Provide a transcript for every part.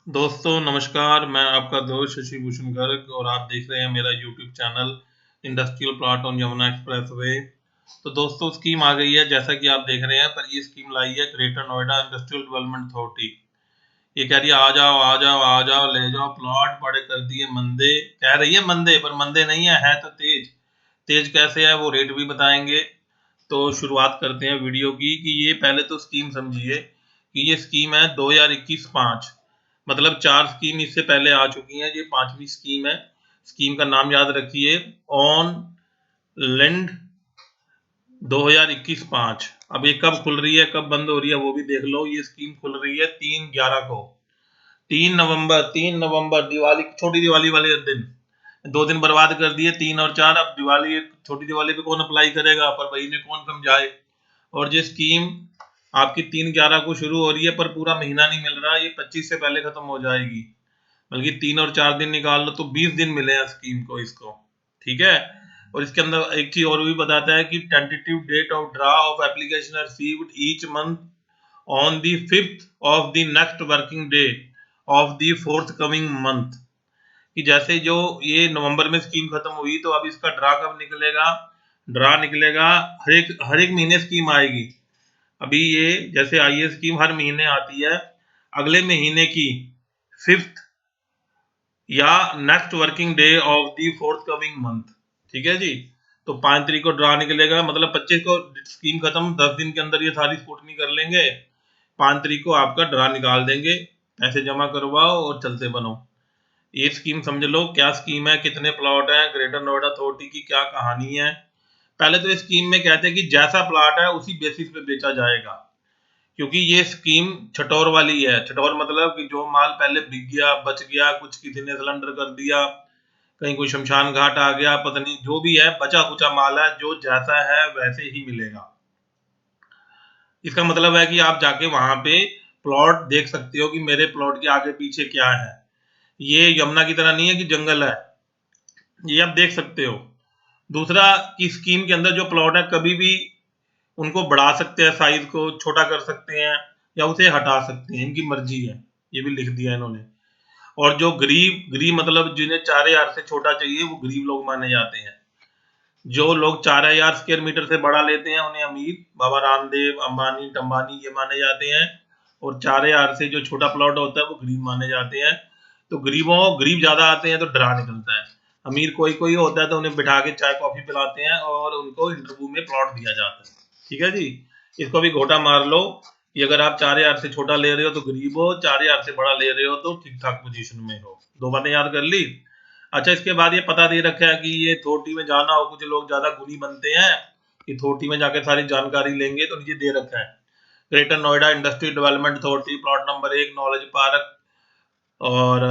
दोस्तों नमस्कार, मैं आपका दोस्त शशि भूषण गर्ग और आप देख रहे हैं मेरा YouTube channel industrial plot on Yamuna expressway. तो दोस्तों स्कीम आ गई है जैसा कि आप देख रहे हैं, पर ये स्कीम लाई है greater Noida industrial development authority. ये कह रही है आ जाओ आ जाओ आ जाओ, ले जाओ प्लॉट, बड़े कर दिए मंदे। कह रही है मंदे, पर मंदे नहीं है तो तेज। तेज कैसे है वो रेट भी बताएंगे। तो शुरुआत करते हैं वीडियो की कि ये पहले तो स्कीम समझिए कि ये स्कीम है 2021-5, मतलब 4 स्कीम इससे पहले आ चुकी हैं, ये 5वीं स्कीम है। स्कीम का नाम याद रखिए, ऑन लैंड 2021-5। अब ये कब खुल रही है कब बंद हो रही है वो भी देख लो। ये स्कीम खुल रही है 3/11 को, 3 नवंबर दिवाली, छोटी दिवाली वाले दिन। 2 दिन बर्बाद कर दिए, 3 और 4। अब दिवाली, छोटी दिवाली पे कौन अप्लाई करेगा, पर भाई ने कौन समझाए। और ये स्कीम आपकी 3/11 को शुरू हो रही है, पर पूरा महीना नहीं मिल रहा, ये 25 से पहले खत्म हो जाएगी। बल्कि 3 और 4 दिन निकाल लो तो 20 दिन मिले हैं स्कीम को, इसको। ठीक है। और इसके अंदर एक चीज और भी बताता है कि tentative date of draw of application received each month on the 5th of the next working day of the fourth coming month. कि जैसे जो ये नवंबर में स्कीम खत्म हुई, तो अब इसका ड्रा कब निकलेगा। ड्रा निकलेगा हर एक महीने स्कीम आएगी। अभी ये जैसे आई है स्कीम हर महीने आती है, अगले महीने की 5th या next working day of the fourth coming month. ठीक है जी। तो 5 तारीख को ड्रा निकलेगा, मतलब 25 को स्कीम खत्म, 10 दिन के अंदर ये सारी स्कूटनी कर लेंगे। 5 तारीख को आपका ड्रा निकाल देंगे, पैसे जमा करवाओ और चलते बनो। ये स्कीम समझ लो क्या स्कीम है, कितने प्लॉट है, ग्रेटर नोएडा अथॉरिटी की क्या कहानी है। पहले तो इस स्कीम में कहते हैं कि जैसा प्लॉट है उसी बेसिस पे बेचा जाएगा, क्योंकि ये स्कीम छटौर वाली है। छटौर मतलब कि जो माल पहले बिक गया, बच गया, कुछ किसी ने सिलेंडर कर दिया, कहीं कोई शमशान घाट आ गया, पता नहीं, जो भी है बचा कुचा माल है, जो जैसा है वैसे ही मिलेगा। इसका मतलब है कि आप जाके वहां पे प्लॉट देख सकते हो कि मेरे प्लॉट के आगे पीछे क्या है। ये यमुना की तरह नहीं है कि जंगल है, ये आप देख सकते हो। दूसरा कि स्कीम के अंदर जो प्लॉट है कभी भी उनको बढ़ा सकते हैं, साइज को छोटा कर सकते हैं या उसे हटा सकते हैं, इनकी मर्जी है। ये भी लिख दिया इन्होंने। और जो गरीब गरीब मतलब जिन्हें 4,000 से छोटा चाहिए वो गरीब लोग माने जाते हैं। जो लोग 4,000 स्क्वायर मीटर से बड़ा लेते हैं उन्हें अमीर, बाबा रामदेव, अंबानी टंबानी ये माने जाते हैं। और 4,000 से जो छोटा प्लॉट होता है वो गरीब माने जाते हैं। तो गरीब ज्यादा आते हैं तो डरा निकलता है। अमीर कोई कोई होता है तो उन्हें बिठा के चाय कॉफी पिलाते हैं और उनको इंटरव्यू में प्लॉट दिया जाता है। ठीक है जी। इसको भी घोटा मार लो कि अगर आप 4,000 से छोटा ले रहे हो तो गरीब हो, 4,000 से बड़ा ले रहे हो तो ठीक ठाक पोजीशन में हो। 2 बातें याद कर ली। अच्छा, इसके बाद ये पता दे रखा है कि ये अथॉरिटी में जाना हो, कुछ लोग ज्यादा गुनी बनते हैं कि अथॉरिटी में जाके सारी जानकारी लेंगे, तो नीचे दे रखा है greater Noida industry development authority, plot number 1 knowledge park. और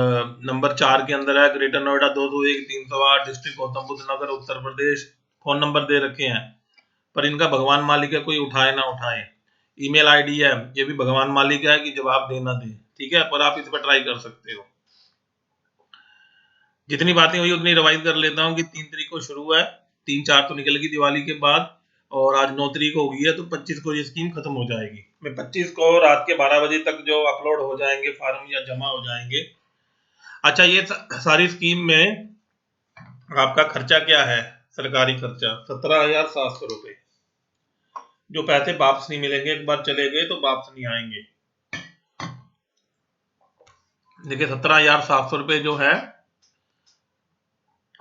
नंबर 4 के अंदर है ग्रेटर नोएडा 201-308, डिस्ट्रिक्ट गौतम बुद्ध नगर, उत्तर प्रदेश। फोन नंबर दे रखे हैं, पर इनका भगवान मालिक है, कोई उठाए ना उठाए। ईमेल आईडी है, ये भी भगवान मालिक है कि जवाब देना दे। ठीक है, पर आप इस पर ट्राई कर सकते हो। जितनी बातें हुई उतनी रिवाइज कर लेता हूँ कि 3 तारीख को शुरू है, 3-4 तो निकलेगी दिवाली के बाद, और आज 9 तारीख हो गई है, तो 25 को ये स्कीम खत्म हो जाएगी। मैं 25 को रात के 12 बजे तक जो अपलोड हो जाएंगे फार्म या जमा हो जाएंगे। अच्छा, ये सारी स्कीम में आपका खर्चा क्या है। सरकारी खर्चा 17,700 रुपए, जो पैसे वापस नहीं मिलेंगे, एक बार चले गए तो वापस नहीं आएंगे। देखिए 17,700 रुपए जो है,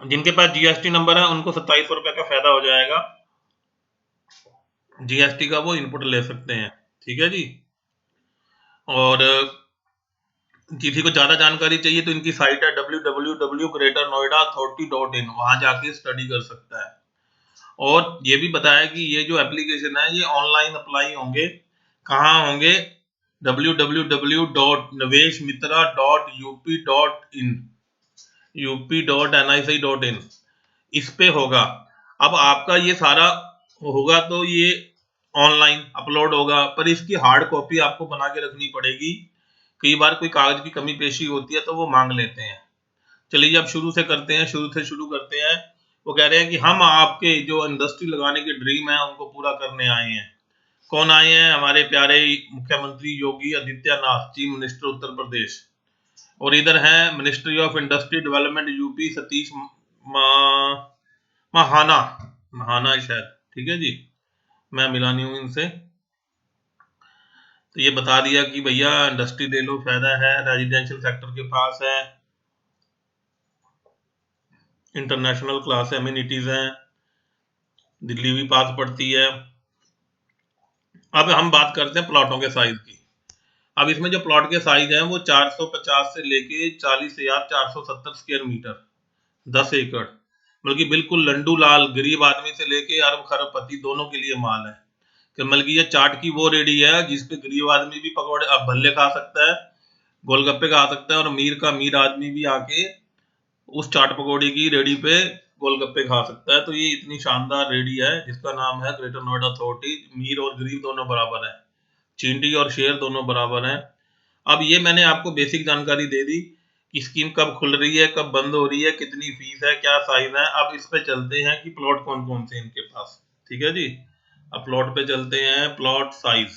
जिनके पास जीएसटी नंबर है उनको 2700 रुपए का फायदा हो जाएगा। जीएसटी का वो इनपुट ले सकते हैं। ठीक है जी। और किसी को ज्यादा जानकारी चाहिए तो इनकी साइट है www.greaternoida authority.in, वहां जाके स्टडी कर सकता है। और ये भी बताया कि ये जो एप्लीकेशन है ये ऑनलाइन अप्लाई होंगे, कहाँ होंगे, www.naveshmitra.up.in, up.nic.in, इस पे होगा। अब आपका ये सारा होगा तो ये ऑनलाइन अपलोड होगा, पर इसकी हार्ड कॉपी आपको बना के रखनी पड़ेगी। कई बार कोई कागज की कमी पेशी होती है तो वो मांग लेते हैं। चलिए अब शुरू से करते हैं, शुरू करते हैं। वो कह रहे हैं कि हम आपके जो इंडस्ट्री लगाने के ड्रीम है उनको पूरा करने आए हैं। कौन आए हैं, हमारे प्यारे मुख्यमंत्री योगी आदित्यनाथ, चीफ मिनिस्टर उत्तर प्रदेश। और इधर है ministry of industry development UP, Satish Mahana, Mahana शायद, ठीक है जी, मैं मिला नहीं हूं इनसे। तो ये बता दिया कि भैया इंडस्ट्री ले लो, फायदा है, रेजिडेंशियल सेक्टर के पास है, इंटरनेशनल क्लास एमिनिटीज हैं, दिल्ली भी पास पड़ती है। अब हम बात करते हैं प्लॉटों के साइज की। अब इसमें जो प्लॉट के साइज हैं वो 450 से लेके 40,470 स्क्वायर मीटर, 10 एकड़, मतलब कि बिल्कुल लंडू लाल गरीब आदमी से लेके अरब खरबपति दोनों के लिए माल है। कि मतलब कि ये चाट की वो रेडी है जिसपे गरीब आदमी भी पकौड़े भल्ले खा सकता है, गोलगप्पे खा सकता है, और अमीर का अमीर आदमी भी आके उस चाट पकौड़ी की रेडी पे गोलगप्पे खा सकता है। तो ये इतनी शानदार रेडी है जिसका नाम है ग्रेटर नोएडा अथॉरिटी। अमीर और गरीब दोनों बराबर है, चींटी और शेर दोनों बराबर हैं। अब ये मैंने आपको बेसिक जानकारी दे दी कि स्कीम कब खुल रही है, कब बंद हो रही है, कितनी फीस है, क्या साइज है। अब इस पे चलते हैं कि प्लॉट कौन कौन से इनके पास, ठीक है जी। अब प्लॉट पे चलते हैं, प्लॉट साइज,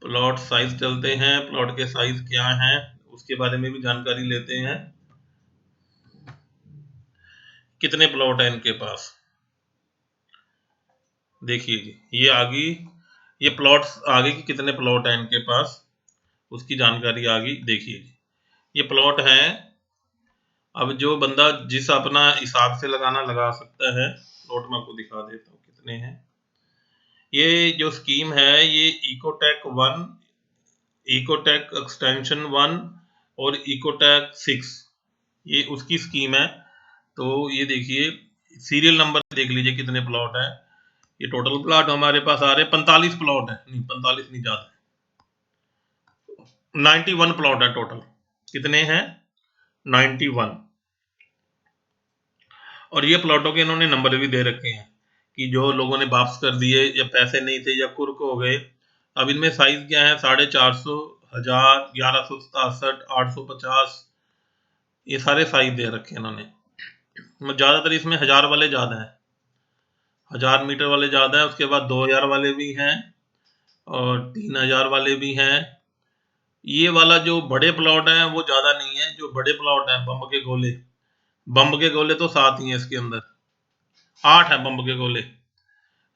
प्लॉट साइज चलते हैं, प्लॉट के साइज क्या हैं उसके बारे में भी जानकारी लेते हैं। कितने प्लॉट है इनके पास, देखिए जी, ये आ गई, ये प्लॉट्स आ गए कि कितने प्लॉट है इनके पास, उसकी जानकारी आ गई। देखिए जी, ये प्लॉट है। अब जो बंदा जिस अपना हिसाब से लगाना लगा सकता है। प्लॉट में आपको दिखा देता हूँ कितने हैं। ये जो स्कीम है ये इकोटेक 1, इकोटेक एक्सटेंशन 1 और इकोटेक 6, ये उसकी स्कीम है। तो ये देखिए सीरियल नंबर देख लीजिए कितने प्लॉट है। ये टोटल प्लॉट हमारे पास आ रहे हैं 45 प्लॉट है, नहीं 45 नहीं, ज्यादा 91 प्लॉट है टोटल। कितने हैं, 91। और ये प्लॉटों के इन्होंने नंबर भी दे रखे हैं कि जो लोगों ने वापस कर दिए या पैसे नहीं थे या कुर्क हो गए। अब इनमें साइज क्या है, 450, 1000, 1167, 850, ये सारे साइज दे रखे हैं इन्होंने। ज्यादातर इसमें 1000 वाले ज्यादा है, 1000 मीटर वाले ज्यादा है, उसके बाद 2000 वाले भी हैं और 3000 वाले भी हैं। ये वाला जो बड़े प्लॉट हैं वो ज्यादा नहीं है, जो बड़े प्लॉट हैं बम्ब के गोले, बम्ब के गोले तो 7 ही है इसके अंदर, 8 है बम्ब के गोले,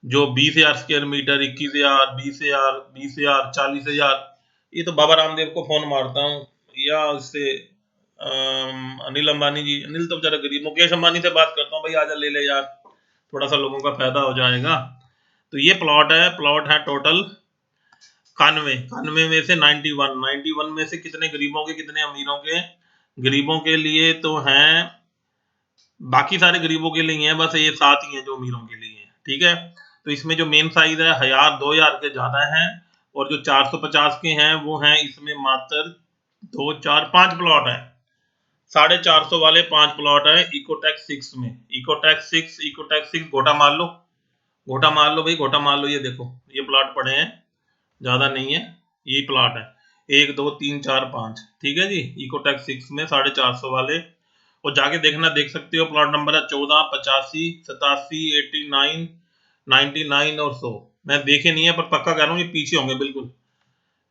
जो 20,000 स्क्वायर मीटर, 21,000, 20,000, 20,000, 40,000। ये तो बाबा रामदेव को फोन मारता हूँ या उससे अनिल अंबानी जी, अनिल तो बेचारा गरीब, मुकेश अंबानी से बात करता हूँ, भाई आजा ले ले यार, थोड़ा सा लोगों का फायदा हो जाएगा। तो ये प्लॉट है टोटल 91 में से 91 में से कितने गरीबों के कितने अमीरों के, गरीबों के लिए तो हैं, बाकी सारे गरीबों के लिए हैं, बस ये 7 ही हैं जो अमीरों के लिए हैं, ठीक है। तो इसमें जो मेन साइज है 1000, 2000 के ज्यादा हैं, और जो 450 के हैं वो हैं इसमें मात्र 2, 4, 5 प्लॉट है, 450 वाले 5 प्लॉट है इकोटेक 6 में। इकोटेक 6 घोटा मार लो, घोटा मार लो भाई, घोटा मार लो। ये देखो ये प्लॉट पड़े हैं, ज्यादा नहीं है, यही प्लॉट है, 1, 2, 3, 4, 5, ठीक है जी। इकोटेक 6 में 450 वाले, और जाके देखना, देख सकते हो प्लॉट नंबर है 14, 85, 87, 89, 99 और 100। मैं देखे नहीं है पर पक्का कह रहा हूँ ये पीछे होंगे बिल्कुल,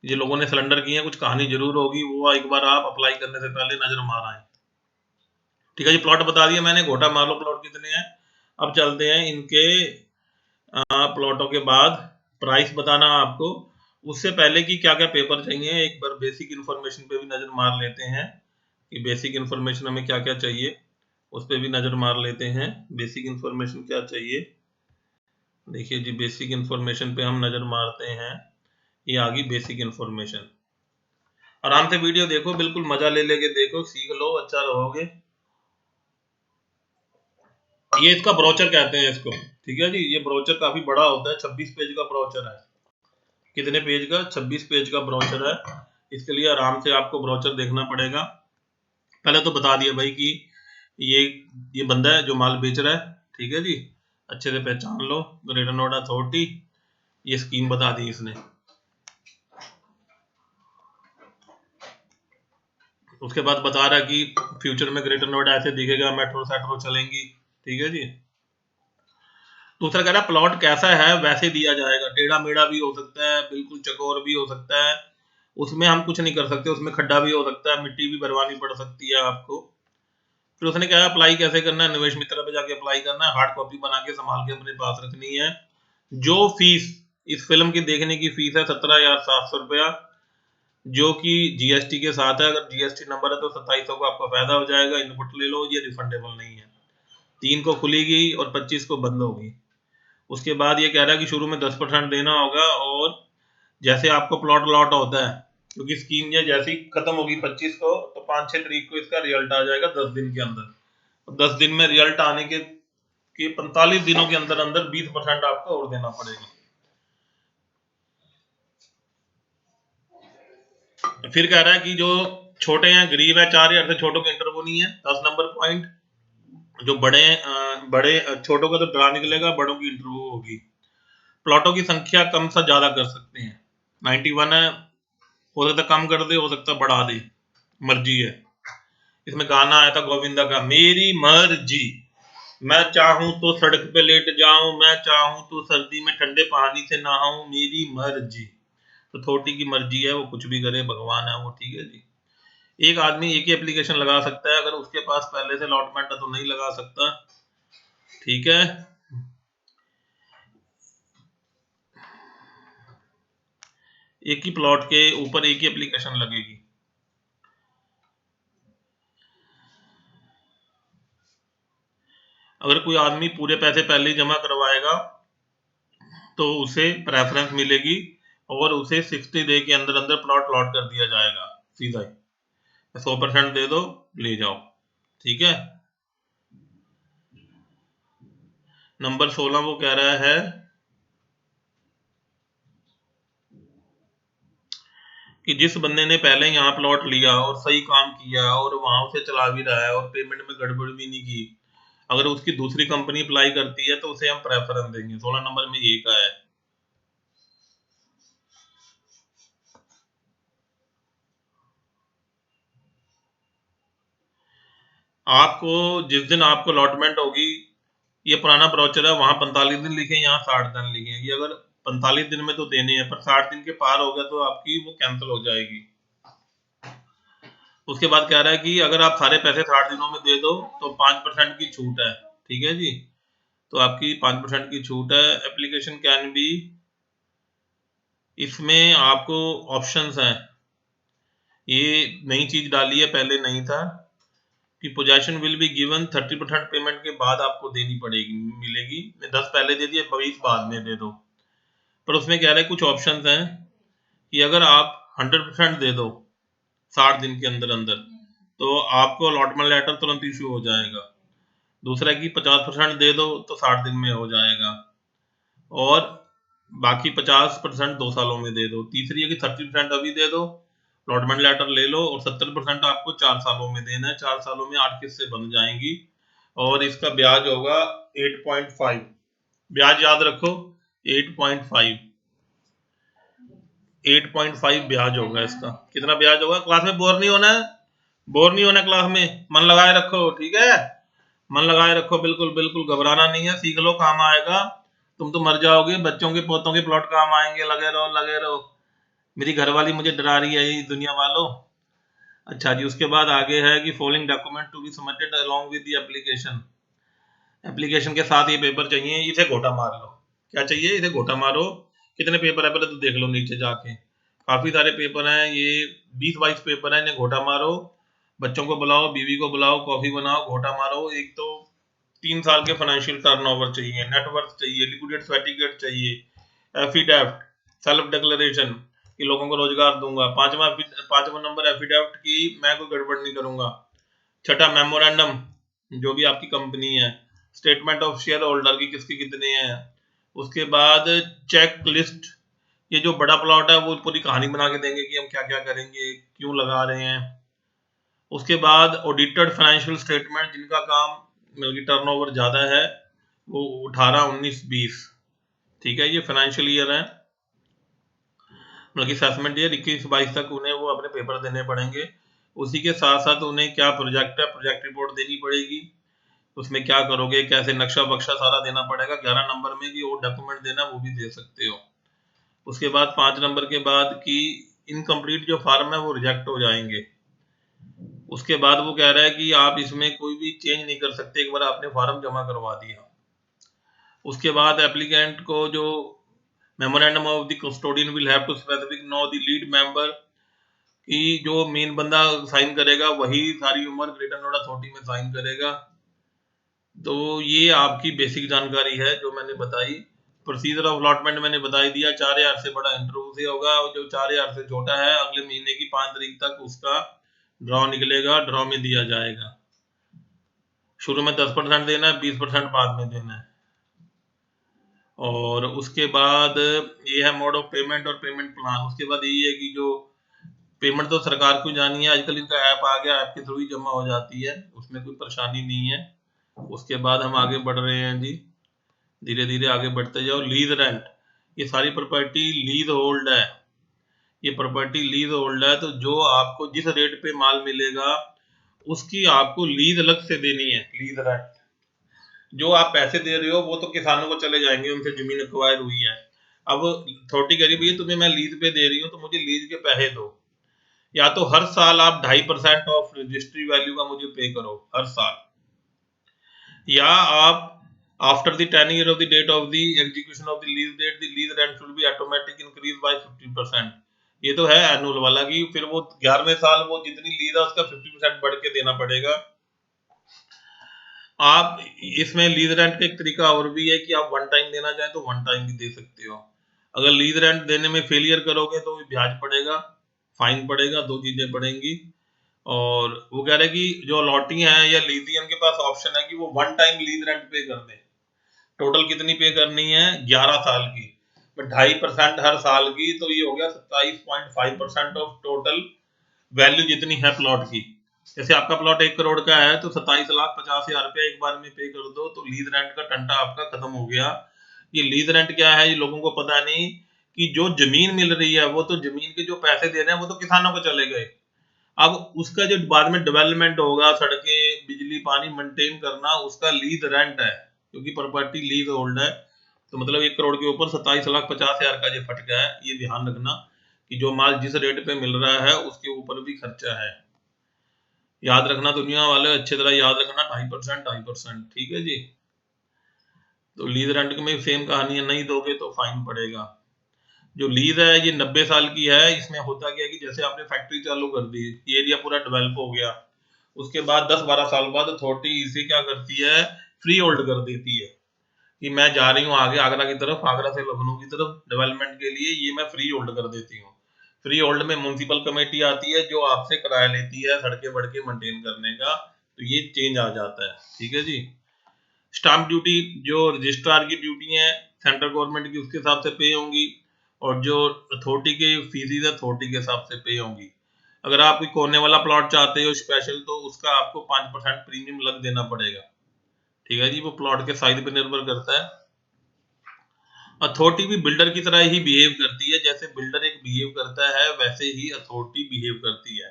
ये लोगों ने सिलेंडर किए हैं, कुछ कहानी जरूर होगी, वो एक बार आप अप्लाई करने से पहले नजर मार आए, ठीक है जी। प्लॉट बता दिया मैंने, घोटा मार लो प्लॉट कितने हैं। अब चलते हैं इनके प्लॉटों के बाद प्राइस बताना आपको, उससे पहले कि क्या क्या पेपर चाहिए एक बार बेसिक इन्फॉर्मेशन पे भी नजर मार लेते हैं कि बेसिक इन्फॉर्मेशन हमें क्या क्या चाहिए, उस पर भी नजर मार लेते हैं। बेसिक इन्फॉर्मेशन क्या चाहिए, देखिए जी, बेसिक इन्फॉर्मेशन पे हम नजर मारते हैं, ये आ गई बेसिक इन्फॉर्मेशन। आराम से वीडियो देखो, बिल्कुल मजा ले लेके देखो, सीख लो, अच्छा रहोगे। ये इसका ब्रोचर कहते हैं इसको, ठीक है जी। ये ब्रोचर काफी बड़ा होता है, 26 पेज का ब्रोचर है। कितने पेज का, 26 पेज का ब्रोचर है। इसके लिए आराम से आपको ब्रोचर देखना पड़ेगा। पहले तो बता दिया भाई कि ये ये बंदा है जो माल बेच रहा है, ठीक है जी, अच्छे से पहचान लो, ग्रेटर नोएडा अथॉरिटी, ये स्कीम बता दी इसने। उसके बाद बता रहा है कि फ्यूचर में ग्रेटर नोएडा ऐसे दिखेगा, मेट्रो सेट्रो चलेंगी, ठीक है जी। दूसरा कह रहा है प्लॉट कैसा है वैसे दिया जाएगा, टेढ़ा मेढ़ा भी हो सकता है, बिल्कुल चकोर भी हो सकता है, उसमें हम कुछ नहीं कर सकते, उसमें खड्डा भी हो सकता है, मिट्टी भी भरवानी पड़ सकती है आपको। फिर उसने कहा अप्लाई कैसे करना है, निवेश मित्रा पे जाके अप्लाई करना है, हार्ड कॉपी बना के संभाल के अपने पास रखनी है। जो फीस इस फिल्म की देखने की फीस है 17,700 रुपया, जो कि जीएसटी के साथ है। अगर जीएसटी नंबर है तो 2700 को आपका फायदा हो जाएगा, इनपुट ले लो, ये रिफंडेबल नहीं है। 3 को खुलेगी और 25 को बंद होगी। उसके बाद ये कह रहा है कि शुरू में 10% देना होगा, और जैसे आपको प्लॉट लॉट होता है, क्योंकि स्कीम ये जैसे ही खत्म होगी 25 को, तो 5-6 तारीख को इसका रिजल्ट आ जाएगा 10 दिन के अंदर। 10 दिन में रिजल्ट आने के 45 दिनों के अंदर अंदर 20% आपको और देना पड़ेगा। फिर कह रहा है कि जो छोटे हैं, गरीब है, 4,000 से छोटों के इंटरव्यू नहीं है। 10 नंबर पॉइंट, जो बड़े छोटों का तो ड्रा निकलेगा, बड़ों की इंटरव्यू होगी। प्लॉटों की संख्या कम से ज्यादा कर सकते हैं, 91 है, हो सकता कम कर दे, हो सकता बढ़ा दे, मर्जी है। इसमें गाना आया था गोविंदा का, मेरी मर्जी, मैं चाहूं तो सड़क पे लेट जाऊं, मैं चाहूं तो सर्दी में ठंडे पानी से नहाऊं, मेरी मर्जी। तो थोटी की मर्जी है, वो कुछ भी करे, भगवान है वो, ठीक है जी। एक आदमी एक ही एप्लीकेशन लगा सकता है, अगर उसके पास पहले से अलॉटमेंट है तो नहीं लगा सकता, ठीक है। एक ही प्लॉट के ऊपर एक ही एप्लीकेशन लगेगी। अगर कोई आदमी पूरे पैसे पहले ही जमा करवाएगा तो उसे प्रेफरेंस मिलेगी, और उसे 60 डे के अंदर अंदर प्लॉट लॉट कर दिया जाएगा सीधा ही। 100% दे दो, ले जाओ, ठीक है। नंबर 16 वो कह रहा है कि जिस बंदे ने पहले यहाँ प्लॉट लिया और सही काम किया और वहां उसे चला भी रहा है और पेमेंट में गड़बड़ भी नहीं की, अगर उसकी दूसरी कंपनी अप्लाई करती है तो उसे हम प्रेफरेंस देंगे। 16 नंबर में ये का है। आपको जिस दिन आपको अलॉटमेंट होगी, ये पुराना ब्रोचर है, वहां 45 दिन लिखे, यहाँ 60 दिन लिखे हैं। ये अगर 45 दिन में तो देने हैं, पर 60 दिन के पार हो गया तो आपकी वो कैंसिल हो जाएगी। उसके बाद कह रहा है कि अगर आप सारे पैसे 60 दिनों में दे दो तो 5% की छूट है, ठीक है जी। तो आपकी 5% की छूट है। एप्लीकेशन कैन बी, इसमें आपको ऑप्शंस हैं, ये नई चीज डाली है, पहले नहीं था, कि possession will be given 30% payment के बाद आपको देनी पड़ेगी, मिलेगी। 10 पहले दे दिए, 20 बाद में दे दो। पर उसमें कह रहा है कुछ ऑप्शंस हैं कि अगर आप 100% दे दो 60 दिन के अंदर अंदर, तो आपको अलॉटमेंट लेटर तुरंत इशू हो जाएगा। दूसरा कि 50% दे दो तो 60 दिन में हो जाएगा, और बाकी 50% 2 सालों में दे दो। तीसरी है कि 30% अभी दे दो, अलॉटमेंट लेटर ले लो, और 70% आपको 4 सालों में देना है। 4 सालों में 8 किस्तें बन जाएंगी, और इसका ब्याज होगा 8.5। ब्याज याद रखो, 8.5, 8.5 ब्याज होगा इसका। कितना ब्याज होगा? क्लास में बोर नहीं होना है, बोर नहीं होना क्लास में, मन लगाए रखो, ठीक है। मन लगाए रखो, बिल्कुल बिल्कुल घबराना नहीं है, सीख लो, काम आएगा। तुम तो मर जाओगे, बच्चों के पोतों के प्लॉट काम आएंगे, लगे रहो लगे रहो। मेरी घरवाली मुझे डरा रही है ये दुनिया वालों। अच्छा जी, उसके बाद आगे है कि following document to be submitted along with the application. Application के साथ ये पेपर चाहिए, इसे घोटा मार लो। क्या चाहिए? इसे घोटा मारो। कितने पेपर है पहले तो देख लो नीचे जाके, काफी सारे पेपर हैं ये, 20-22 पेपर हैं, इन्हें घोटा मारो। बच्चों को बुलाओ, बीवी को बुलाओ, कॉफी बनाओ, घोटा मारो। एक तो 3 साल के फाइनेंशियल टर्नओवर चाहिए, नेटवर्थ चाहिए, लिक्विडेट सर्टिफिकेट चाहिए, एफिडेविट, सेल्फ डिक्लेरेशन कि लोगों को रोजगार दूंगा। पांचवा नंबर एफिडेविट की मैं कोई गड़बड़ नहीं करूंगा। छठा मेमोरेंडम, जो भी आपकी कंपनी है, स्टेटमेंट ऑफ शेयर होल्डर की किसके कितने हैं। उसके बाद चेक लिस्ट, ये जो बड़ा प्लॉट है वो पूरी कहानी बना के देंगे कि हम क्या क्या करेंगे, क्यों लगा रहे हैं। उसके बाद ऑडिटेड फाइनेंशियल स्टेटमेंट, जिनका काम मतलब कि टर्नओवर ज्यादा है, वो 18, 19, 20, ठीक है। ये फाइनेंशियल ईयर है, मतलब कि असेसमेंट ईयर 21-22 तक उन्हें वो अपने पेपर देने पड़ेंगे। उसी के साथ साथ उन्हें क्या प्रोजेक्ट है, प्रोजेक्ट रिपोर्ट देनी पड़ेगी। उसमें क्या करोगे, कैसे, नक्शा बक्शा सारा देना पड़ेगा। 11 नंबर में कि और डॉक्यूमेंट देना, वो भी दे सकते हो। उसके बाद 5 नंबर के बाद की इनकम्प्लीट जो फार्म है वो रिजेक्ट हो जाएंगे। उसके बाद वो कह रहा है कि आप इसमें कोई भी चेंज नहीं कर सकते एक बार आपने फार्म जमा करवा दिया। उसके बाद एप्लीकेंट को जो memorandum of the custodian will have to specific no the lead member, कि जो मेन बंदा साइन करेगा वही सारी उम्र ग्रेटर नोएडा अथॉरिटी में साइन करेगा। तो ये आपकी बेसिक जानकारी है जो मैंने बताई। प्रोसीजर ऑफ अलॉटमेंट मैंने बता ही दिया, 4000 से बड़ा इंटरव्यू से होगा, और जो 4000 से छोटा है अगले महीने की 5 तारीख तक उसका ड्रॉ निकलेगा, ड्रॉ में दिया जाएगा। शुरू में 10% देना है, 20% बाद में देना है। और उसके बाद ये है मोड ऑफ पेमेंट और पेमेंट प्लान। उसके बाद यही है कि जो पेमेंट तो सरकार को जानी है, आजकल इनका ऐप आ गया, ऐप के थ्रू ही जमा हो जाती है, उसमें कोई परेशानी नहीं है। उसके बाद हम आगे बढ़ रहे हैं जी, धीरे धीरे आगे बढ़ते जाओ। लीज रेंट, ये सारी प्रॉपर्टी लीज होल्ड है, ये प्रॉपर्टी लीज होल्ड है, तो जो आपको जिस रेट पे माल मिलेगा उसकी आपको लीज अलग से देनी है। लीज रेंट, जो आप पैसे दे रहे हो वो तो किसानों को चले जाएंगे, उनसे जमीन एक्वायर हुई है। अब अथॉरिटी कह रही भैया तुम्हें मैं लीज पे दे रही हूँ तो मुझे लीज के पैसे दो, या तो हर साल आप 2.5% ऑफ रजिस्ट्री वैल्यू का मुझे पे करो हर साल, या आप after the 10 year of the date of the execution of the lease date the lease rent should be automatic increase by 50%। ये तो है एनुअल वाला, कि फिर वो 11वें साल वो जितनी लीज है उसका 50% बढ़ के देना पड़ेगा। आप इसमें लीज रेंट का एक तरीका और भी है कि आप वन टाइम देना चाहें तो वन टाइम भी दे सकते हो। अगर लीज रेंट देने में फेलियर करोगे तो ब्याज पड़ेगा, फाइन पड़ेगा, दो चीजें पड़ेंगी। और वो कह रहे हैं कि जो अलॉटी हैं या लीजी, उनके पास ऑप्शन है कि वो वन टाइम लीज रेंट पे कर दें। टोटल कितनी पे करनी है? 11 साल की, 2.5% हर साल की, तो ये हो गया 27.5% ऑफ टोटल वैल्यू जितनी है प्लॉट की। जैसे आपका प्लॉट 1 करोड़ का है तो 27,50,000 रुपया एक बार में पे कर दो, तो लीज रेंट का टंटा आपका खत्म हो गया। ये लीज रेंट क्या है ये लोगों को पता नहीं, कि जो जमीन मिल रही है वो तो जमीन के जो पैसे दे रहे हैं वो तो किसानों को चले गए। अब उसका जो बाद में डेवलपमेंट होगा, सड़कें, बिजली, पानी मेंटेन करना, उसका लीज रेंट है, क्योंकि प्रॉपर्टी लीज होल्ड है। तो मतलब 1 करोड़ के ऊपर 27,50,000 का जो फटका है, ये ध्यान रखना कि जो माल जिस रेट पे मिल रहा है उसके ऊपर भी खर्चा है। याद रखना दुनिया वाले, अच्छी तरह याद रखना, 2.5%, ठीक है जी। तो लीज रेंट में सेम कहानी है, नहीं दोगे तो फाइन पड़ेगा। जो लीज है ये 90 साल की है। इसमें होता क्या है कि जैसे आपने फैक्ट्री चालू कर दी, ये एरिया पूरा डेवलप हो गया, उसके बाद 10-12 साल बाद अथॉरिटी इसे क्या करती है, फ्री होल्ड कर देती है, कि मैं जा रही हूँ आगे आगरा की तरफ, आगरा से लखनऊ की तरफ डेवलपमेंट के लिए, ये मैं फ्री होल्ड कर देती हूँ। फ्री होल्ड में म्युनिसिपल कमेटी आती है जो आपसे किराया लेती है सड़कें वड़के मेंटेन करने का, तो ये चेंज आ जाता है, ठीक है जी। स्टाम्प ड्यूटी, जो रजिस्ट्रार की ड्यूटी है सेंट्रल गवर्नमेंट की, उसके हिसाब से पे होंगी, और जो अथॉरिटी की फीसिस है अथॉरिटी के हिसाब से पे होंगी। अगर आप कोई कोने वाला प्लॉट चाहते हो स्पेशल, तो उसका आपको 5% प्रीमियम लग देना पड़ेगा, ठीक है जी। वो प्लॉट के साइज पे निर्भर करता है। अथॉरिटी भी बिल्डर की तरह ही बिहेव करती है, जैसे बिल्डर एक बिहेव करता है वैसे ही अथॉरिटी बिहेव करती है।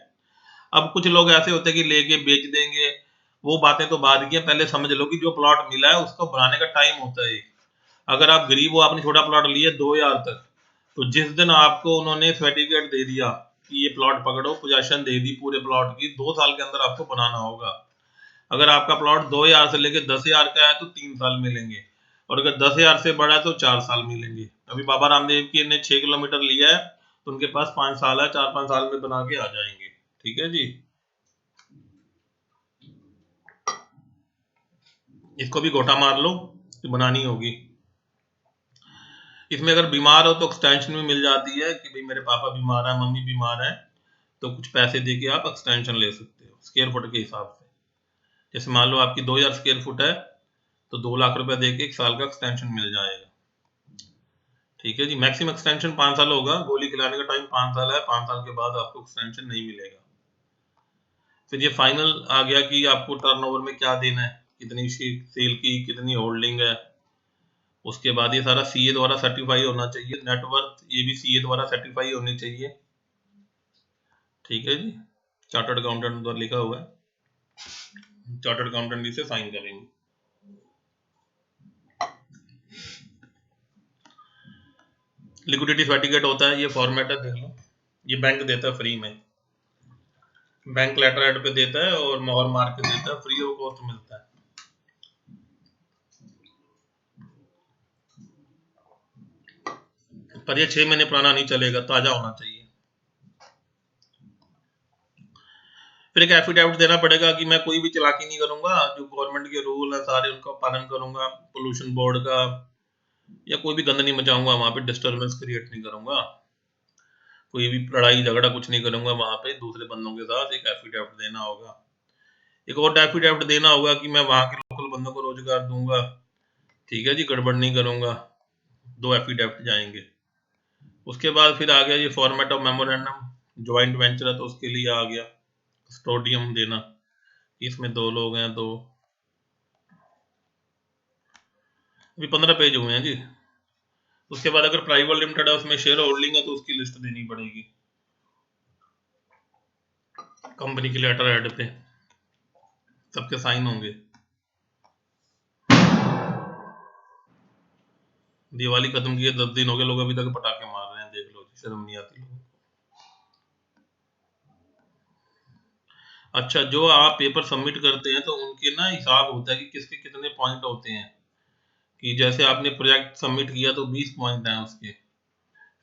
अब कुछ लोग ऐसे होते हैं कि लेके बेच देंगे, वो बातें तो बाद की हैं, पहले समझ लो कि जो प्लॉट मिला है उसको बनाने का टाइम होता है। अगर आप गरीब हो, आपने छोटा प्लॉट लिया 2000 तक, तो जिस दिन आपको उन्होंने सर्टिफिकेट दे दिया कि ये प्लॉट पकड़ो, पोजेशन दे दी पूरे प्लॉट की, 2 साल के अंदर आपको बनाना होगा। अगर आपका प्लॉट 2000 से लेके 10,000 का है तो 3 साल मिलेंगे, और अगर 10,000 से बड़ा है तो 4 साल मिलेंगे। अभी बाबा रामदेव की ने 6 किलोमीटर लिया है, तो उनके पास 5 साल है, 4-5 साल में बना के आ जाएंगे, ठीक है जी। इसको भी गोटा मार लो तो बनानी होगी। इसमें अगर बीमार हो तो एक्सटेंशन भी मिल जाती है, कि भाई मेरे पापा बीमार है, मम्मी बीमार है, तो कुछ पैसे दे के आप एक्सटेंशन ले सकते हो स्क्वायर फुट के हिसाब से। जैसे मान लो आपकी 2000 स्क्वायर फुट है, तो 2 लाख रुपए दे के 1 साल का एक्सटेंशन मिल जाएगा, ठीक है जी। मैक्सिमम एक्सटेंशन 5 साल होगा, गोली खिलाने का टाइम 5 साल है, 5 साल के बाद आपको एक्सटेंशन नहीं मिलेगा। फिर ये फाइनल आ गया कि आपको टर्नओवर में क्या देना है, कितनी सेल की, कितनी होल्डिंग है। उसके बाद ये सारा सीए द्वारा सर्टिफाई होना चाहिए, नेटवर्थ ये भी सीए द्वारा सर्टिफाई होनी चाहिए, ठीक है जी। चार्टर्ड अकाउंटेंट द्वारा लिखा हुआ है, चार्टर्ड अकाउंटेंट इसे साइन करेंगे। लिक्विडिटी सर्टिफिकेट होता है, ये फॉर्मेट है, देख लो। ये बैंक देता है फ्री में, बैंक लेटर हेड पे देता है और मोहर मार के देता है, फ्री ऑफ कॉस्ट मिलता है। पर ये 6 महीने पुराना नहीं चलेगा, ताजा होना चाहिए। फिर एक एफिडेविट देना पड़ेगा कि मैं कोई भी चालाकी नहीं करूंगा, जो गवर्नमेंट के रूल है सारे उनका पालन करूंगा, पोल्यूशन बोर्ड का, या कोई भी गंद नहीं मचाऊंगा, वहां पे डिस्टर्बेंस क्रिएट नहीं करूंगा, कोई भी लड़ाई झगड़ा कुछ नहीं करूंगा वहां पे दूसरे बंदों के साथ। एक एफिडेविट देना होगा। एक और एफिडेविट देना होगा कि मैं वहां के लोकल बंदों को रोजगार दूंगा, ठीक है जी, गड़बड़ नहीं करूंगा। 2 एफिडेविट जाएंगे। उसके बाद फिर आ गया ये format of memorandum, joint venture है तो उसके लिए आ गया कस्टोडियम देना, इसमें 2 लोग हैं, 2 अभी 15 पेज हुए हैं जी। उसके बाद अगर प्राइवेट लिमिटेड है उसमें शेयर होल्डिंग है तो उसकी लिस्ट देनी पड़ेगी कंपनी के लेटर हेड पे, सबके साइन होंगे। दिवाली खत्म किए 10 दिन हो गए, लोग अभी तक पटाखे मार रहे हैं, देख लो, शर्म नहीं आती लोगों को। अच्छा, जो आप पेपर सबमिट करते हैं तो उनके ना हिसाब होता है कि किसके कितने पॉइंट होते हैं, कि जैसे आपने प्रोजेक्ट सबमिट किया तो 20 पॉइंट हैं उसके,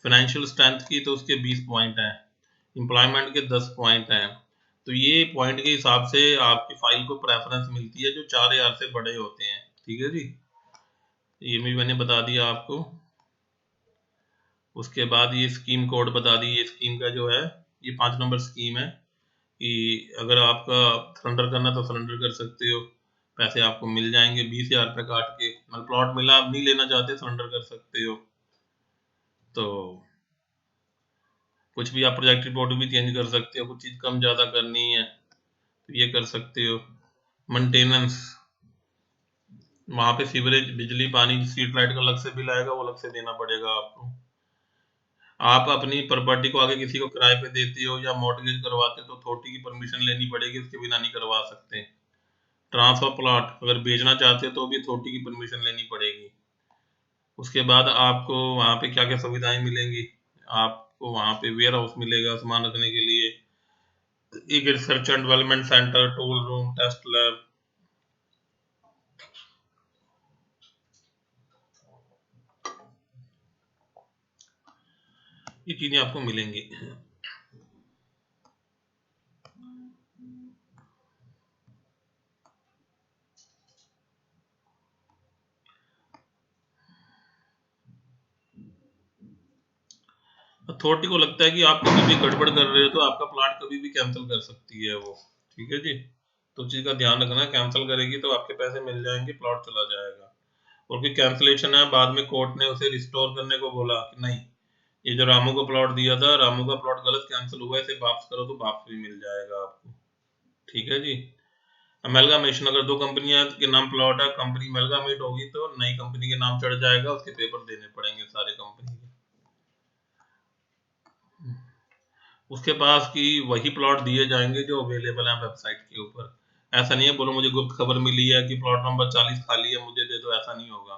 फाइनेंशियल स्ट्रेंथ की तो उसके 20 पॉइंट हैं, एम्प्लॉयमेंट के 10 पॉइंट हैं। तो ये पॉइंट के हिसाब से आपकी फाइल को प्रेफरेंस मिलती है जो 4000 से बड़े होते हैं, ठीक है जी, ये भी मैंने बता दिया आपको। उसके बाद ये स्कीम कोड बता दी, ये स्कीम का जो है ये 5 नंबर स्कीम है कि अगर आपका सरेंडर करना तो सरेंडर कर सकते हो, पैसे आपको मिल जाएंगे 20,000 रुपये काट के, मतलब प्लॉट मिला आप नहीं लेना चाहते सरेंडर कर सकते हो। तो कुछ भी आप प्रोजेक्ट रिपोर्ट भी चेंज कर सकते हो, कुछ चीज़ कम ज़्यादा करनी है तो ये कर सकते हो। मेंटेनेंस, वहाँ पे सीवरेज, बिजली, पानी, स्ट्रीट लाइट का अलग से बिल आएगा, वो अलग से देना पड़ेगा आपको। आप अपनी प्रॉपर्टी को आगे किसी को किराए पे देते हो या मॉर्टगेज करवाते हो तो अथॉरिटी की परमिशन लेनी पड़ेगी, उसके बिना नहीं करवा सकते। ट्रांसफर प्लॉट अगर बेचना चाहते हो तो भी अथॉरिटी की परमिशन लेनी पड़ेगी। उसके बाद आपको वहाँ पे क्या क्या सुविधाएं मिलेंगी, आपको वहाँ पे वेयर हाउस मिलेगा सामान रखने के लिए, एक research and development centre, tool room, test lab, ये चीजें आपको मिलेंगी। अथॉरिटी को लगता है कि आप कभी भी गड़बड़ कर रहे हो तो आपका प्लाट कभी भी कैंसिल कर सकती है वो, ठीक है जी, तो चीज का ध्यान रखना, कैंसिल करेगी तो आपके पैसे मिल जाएंगे, प्लॉट चला जाएगा। और कोई कैंसिलेशन है बाद में कोर्ट ने उसे रिस्टोर करने को बोला कि नहीं, ये जो रामू को प्लॉट दिया था, रामू का प्लॉट गलत कैंसिल हुआ है, इसे वापस करो, तो वापस भी मिल जाएगा आपको, ठीक है जी। अमेलगामेशन, अगर 2 कंपनियां के नाम प्लॉट है, कंपनी अमेलगामेट होगी तो नई कंपनी के नाम चढ़ जाएगा, उसके पेपर देने पड़ेंगे सारे कंपनी के। उसके पास की वही प्लॉट दिए जाएंगे जो अवेलेबल है वेबसाइट के ऊपर। ऐसा नहीं है बोलो मुझे गुप्त खबर मिली है कि प्लॉट नंबर 40 खाली है मुझे दे दो, ऐसा नहीं होगा,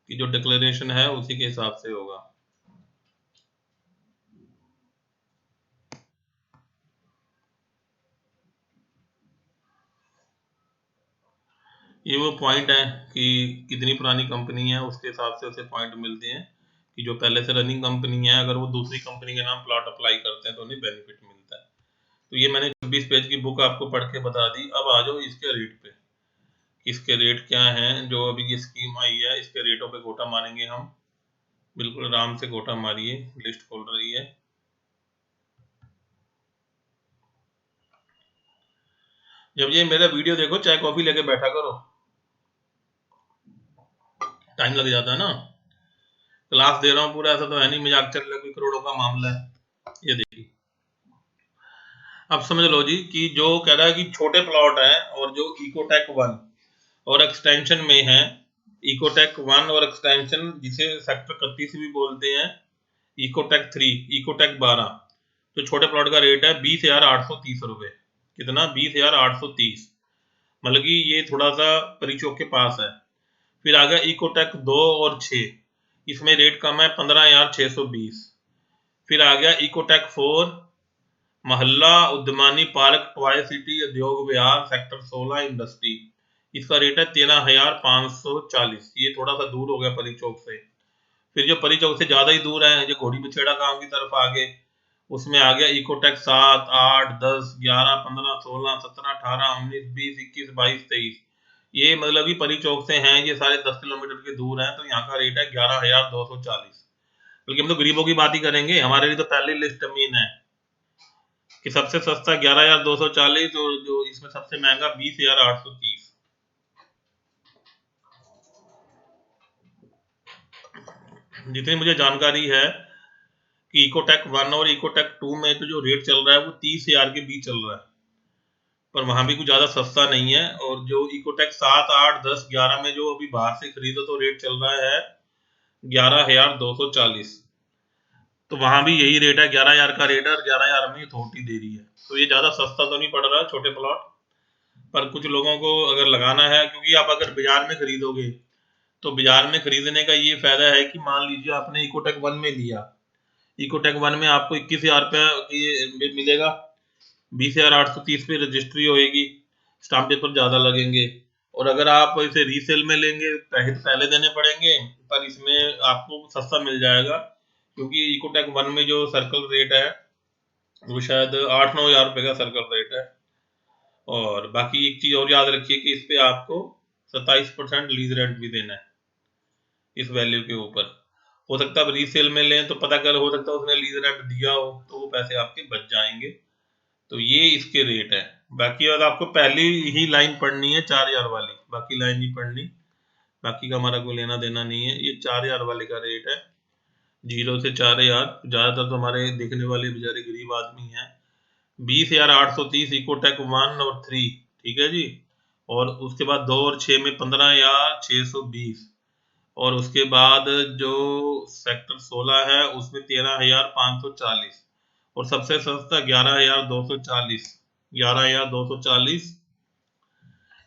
कि जो डिक्लेरेशन है उसी के हिसाब से होगा। ये वो पॉइंट है कि कितनी पुरानी कंपनी है उसके हिसाब से उसे पॉइंट मिलते हैं, कि जो पहले से रनिंग कंपनी है अगर वो दूसरी कंपनी के नाम प्लॉट अप्लाई करते हैं तो उन्हें बेनिफिट मिलता है। तो ये मैंने 26 पेज की बुक आपको पढ़ के बता दी। अब आ जाओ इसके रेट पे, इसके रेट क्या हैं, जो अभी ये स्कीम आई है इसके रेटों पे गोटा मारेंगे हम, बिल्कुल आराम से गोटा मारिए, लिस्ट खोल रही है। जब ये मेरा वीडियो देखो चाय कॉफी लेके बैठा करो, टाइम लग जाता है ना, क्लास दे रहा हूँ पूरा, ऐसा तो है नहीं मजाक चल रहा, कोई करोड़ों का मामला है। ये देखिए, अब समझ लो जी कि जो कह रहा है कि छोटे प्लॉट हैं और जो इकोटेक 1 और एक्सटेंशन में है, इकोटेक 1 और एक्सटेंशन जिसे सेक्टर 31 भी बोलते हैं, इकोटेक 3, इकोटेक 12, तो छोटे प्लॉट का रेट है 20,830 रुपये। कितना? 20,830, मतलब कि ये थोड़ा सा परी चौक के पास है। फिर आ गया इकोटेक 2 और 6, इसमें रेट कम है 15,620। फिर आ गया इकोटेक 4 मोहल्ला उद्यमानी पार्क टॉय सिटी उद्योग विहार सेक्टर 16 इंडस्ट्री। इसका रेट है 13,540। ये थोड़ा सा दूर हो गया परी चौक से। फिर जो परी चौक से ज्यादा ही दूर है, जो घोड़ी पछेड़ा गांव की तरफ आगे, उसमें आ गया इकोटेक 7, 8, 10, 11, 15, 16, 17, 18, 19, 20, 21, 22, 23। ये मतलब कि परी चौक से हैं, ये सारे 10 किलोमीटर के दूर हैं। तो यहाँ का रेट है 11,240। बल्कि हम तो गरीबों की बात ही करेंगे, हमारे लिए तो पहली लिस्ट मीन है कि सबसे सस्ता 11,240 और जो इसमें सबसे महंगा 20,830। जितनी मुझे जानकारी है कि इकोटेक 1 और इकोटेक 2 में तो जो रेट चल रहा है वो 30,000 के बीच चल रहा है, पर वहां भी कुछ ज्यादा सस्ता नहीं है। और जो इकोटेक 7, 8, 10, 11 में जो अभी बाहर से खरीदो तो रेट चल रहा है 11,240। तो वहां भी यही रेट है, 11,000 का रेट है और 11,000 में अथॉरिटी दे रही है। तो ये ज्यादा सस्ता तो नहीं पड़ रहा है छोटे प्लॉट, पर कुछ लोगों को अगर लगाना है, क्योंकि आप अगर बाजार में खरीदोगे तो बाजार में खरीदने का ये फायदा है कि मान लीजिए आपने इकोटेक 1 में लिया, इकोटेक 1 में आपको 21,000 रुपये मिलेगा, 20,830 पे रजिस्ट्री होएगी, स्टाम्प पेपर ज्यादा लगेंगे। और अगर आप इसे रीसेल में लेंगे, पैसे तो पहले देने पड़ेंगे, पर इसमें आपको सस्ता मिल जाएगा, क्योंकि इकोटेक 1 में जो सर्कल रेट है वो शायद 8-9 हज़ार रुपये का सर्कल रेट है। और बाकी एक चीज और याद रखिए कि इस पे आपको 27% लीज रेंट भी देना है इस वैल्यू के ऊपर। हो सकता है आप रीसेल में लें तो पता कर, हो सकता है उसने लीज रेंट दिया हो तो वो पैसे आपके बच जाएंगे। तो ये इसके रेट है। बाकी अगर आपको पहली ही लाइन पढ़नी है 4,000 वाली, बाकी लाइन नहीं पढ़नी, बाकी का हमारा कोई लेना देना नहीं है। ये 4,000 वाले का रेट है, 0 से 4,000। ज्यादातर तो हमारे देखने वाले बेचारे गरीब आदमी हैं। 20,830 इकोटेक 1 और 3, ठीक है जी। और उसके बाद 2 और 6 में 15,620। और उसके बाद जो सेक्टर 16 है उसमें 13,540। और सबसे सस्ता 11,240। 11,240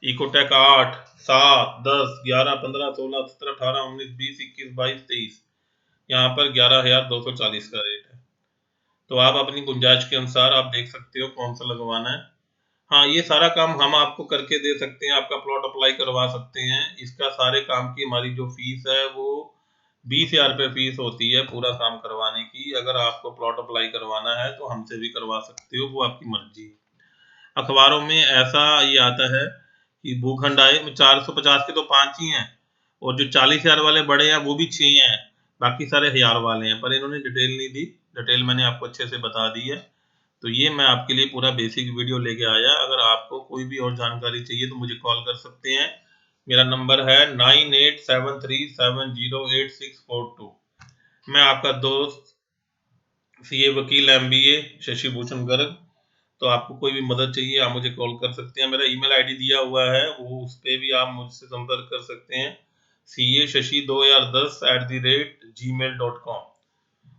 इकोटेक 8, 7, 10, 11, 15, 16, 17, 18, 19, 20, 21, 22, 23। यहाँ पर 11,240 का रेट है। तो आप अपनी गुंजाइश के अनुसार आप देख सकते हो कौन सा लगवाना है। हाँ, ये सारा काम हम आपको करके दे सकते हैं, आपका प्लॉट अप्लाई करवा सकते हैं। इसका सारे काम की हमारी जो फीस है वो 20,000 रुपये फीस होती है पूरा काम करवाने की। अगर आपको प्लॉट अप्लाई करवाना है तो हमसे भी करवा सकते हो, वो आपकी मर्जी है। अखबारों में ऐसा ये आता है कि भूखंड आए 450 के तो 5 ही हैं, और जो 40,000 वाले बड़े हैं वो भी 6 हैं, बाकी सारे 1,000 वाले हैं। पर इन्होंने डिटेल नहीं दी, डिटेल मैंने आपको अच्छे से बता दी है। तो ये मैं आपके लिए पूरा बेसिक वीडियो लेके आया। अगर आपको कोई भी और जानकारी चाहिए तो मुझे कॉल कर सकते हैं। मेरा नंबर है 9873708642। मैं आपका दोस्त सीए वकील MBA शशि भूषण गर्ग। तो आपको कोई भी मदद चाहिए आप मुझे कॉल कर सकते हैं। मेरा ईमेल आईडी दिया हुआ है, वो उस पर भी आप मुझसे संपर्क कर सकते हैं, casashi2010@gmail.com।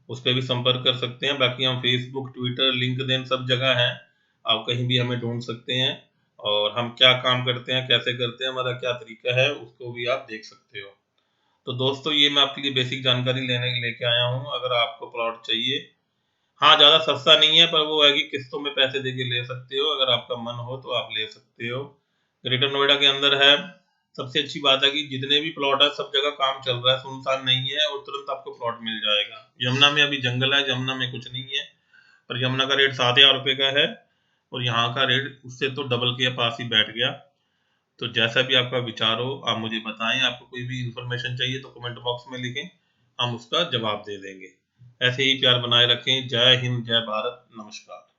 उस पर भी संपर्क कर सकते हैं। बाकी हम फेसबुक, ट्विटर, लिंक्डइन सब जगह हैं, आप कहीं भी हमें ढूंढ सकते हैं। और हम क्या काम करते हैं, कैसे करते हैं, हमारा क्या तरीका है, उसको भी आप देख सकते हो। तो दोस्तों, ये मैं आपके लिए बेसिक जानकारी लेके आया हूँ। अगर आपको प्लॉट चाहिए, हाँ ज़्यादा सस्ता नहीं है, पर वो है कि किस्तों में पैसे दे के ले सकते हो। अगर आपका मन हो तो आप ले सकते हो। ग्रेटर नोएडा के अंदर है। सबसे अच्छी बात है कि जितने भी प्लॉट है सब जगह काम चल रहा है, सुनसान नहीं है, और तुरंत आपको प्लॉट मिल जाएगा। यमुना में अभी जंगल है, यमुना में कुछ नहीं है, पर यमुना का रेट 7,000 रुपये का है, और यहाँ का रेट उससे तो डबल के पास ही बैठ गया। तो जैसा भी आपका विचार हो आप मुझे बताएं। आपको कोई भी इंफॉर्मेशन चाहिए तो कमेंट बॉक्स में लिखें, हम उसका जवाब दे देंगे। ऐसे ही प्यार बनाए रखें। जय हिंद, जय भारत, नमस्कार।